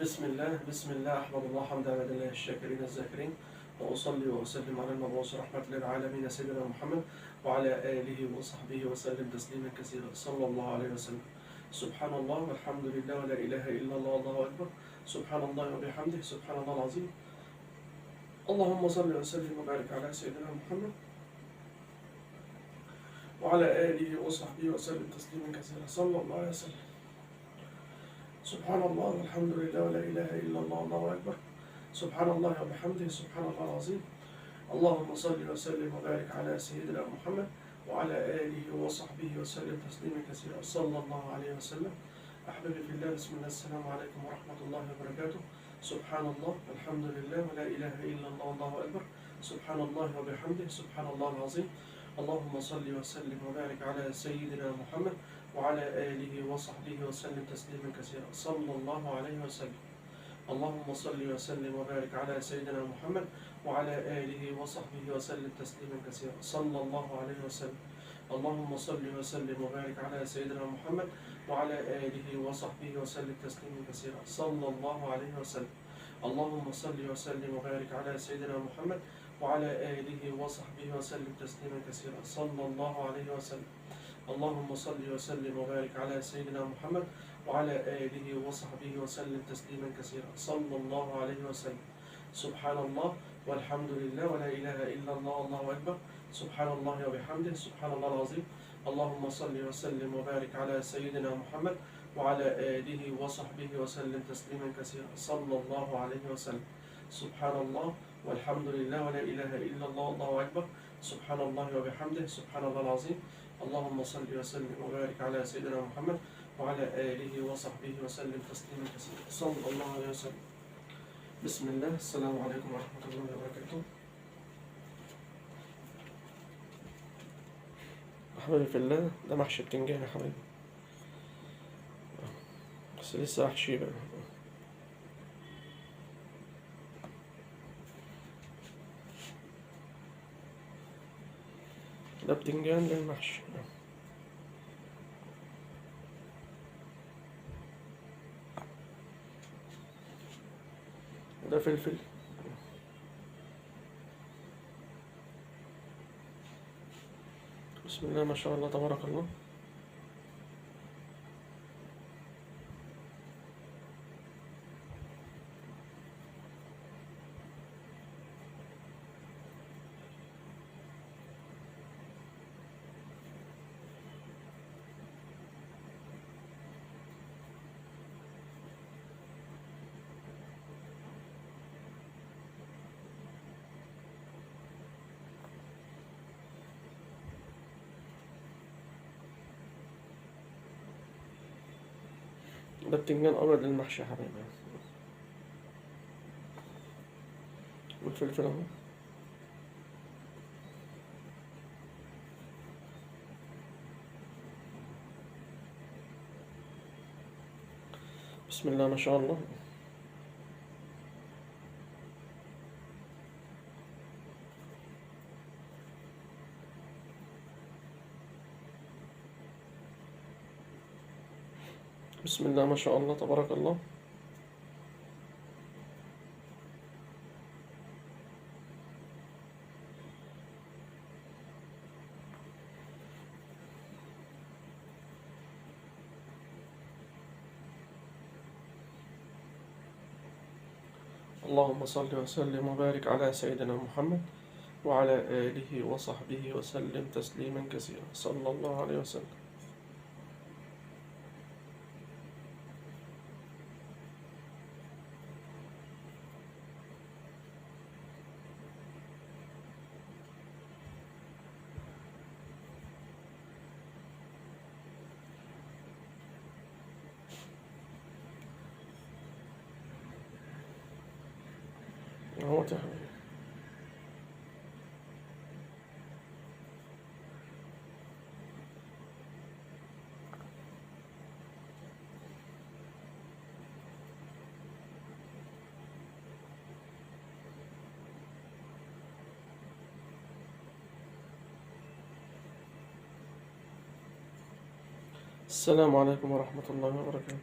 بسم الله أحمد الله حمد عباد الله الشاكرين الذاكرين، وأصلي وأسلم على المبعوث رحمة للعالمين سيدنا محمد وعلى آله وصحبه وسلم تسليما كثيرا صلى الله عليه وسلم. سبحان الله والحمد لله ولا إله إلا الله والله أكبر. سبحان الله وبحمده سبحان الله العظيم. اللهم صل وسلم وبارك على سيدنا محمد وعلى آله وصحبه وسلم تسليما كثيرا صلى الله عليه وسلم. سبحان الله والحمد لله ولا إله إلا الله والله أكبر. سبحان الله وبحمده سبحان الله العظيم. اللهم صل وسلم وبارك على سيدنا محمد وعلى آله وصحبه وسلم تسليما كثيرا صلى الله عليه وسلم. أحبابي في الله، بسم الله، السلام عليكم ورحمة الله وبركاته. سبحان الله والحمد لله ولا إله إلا الله والله أكبر. سبحان الله وبحمده سبحان الله العظيم. اللهم صل وسلم وبارك على سيدنا محمد وعلى آله وصحبه وسلم تسليما كثيرا صلى الله عليه وسلم. اللهم صل وسلم وبارك على سيدنا محمد وعلى آله وصحبه وسلم تسليما كثيرا صلى الله عليه وسلم. اللهم صل وسلم وبارك على سيدنا محمد وعلى آله وصحبه وسلم تسليما كثيرا صلى الله عليه وسلم. اللهم صل وسلم وبارك على سيدنا محمد وعلى آله وصحبه وسلم تسليما كثيرا صلى الله عليه وسلم. اللهم صل وسلم وبارك على سيدنا محمد وعلى آله وصحبه وسلم تسليما كثيرا صلى الله عليه وسلم. سبحان الله والحمد لله ولا إله إلا الله والله أكبر. سبحان الله وبحمده سبحان الله العظيم. اللهم صل وسلم وبارك على سيدنا محمد وعلى آله وصحبه وسلم تسليما كثيرا صلى الله عليه وسلم. سبحان الله والحمد لله ولا إله إلا الله والله أكبر. سبحان الله وبحمده سبحان الله العظيم. اللهم صل وسلم وبارك على سيدنا محمد وعلى آله وصحبه وسلم تسليما كثيرا صلى الله عليه وسلم. بسم الله، السلام عليكم ورحمة الله وبركاته. أحبابي في الله، ده محشي بتنجان يا حبايبي، بس لسه أحشيه بقى. ده بتنجان للمحشي. ده فلفل. بسم الله ما شاء الله تبارك الله. ده بتنجان أبيض للمحشي يا حبايبي، والفلفل أهو. بسم الله ما شاء الله. بسم الله ما شاء الله تبارك الله. اللهم صل وسلم وبارك على سيدنا محمد وعلى آله وصحبه وسلم تسليما كثيرا صلى الله عليه وسلم. هو تحمل. السلام عليكم ورحمة الله وبركاته.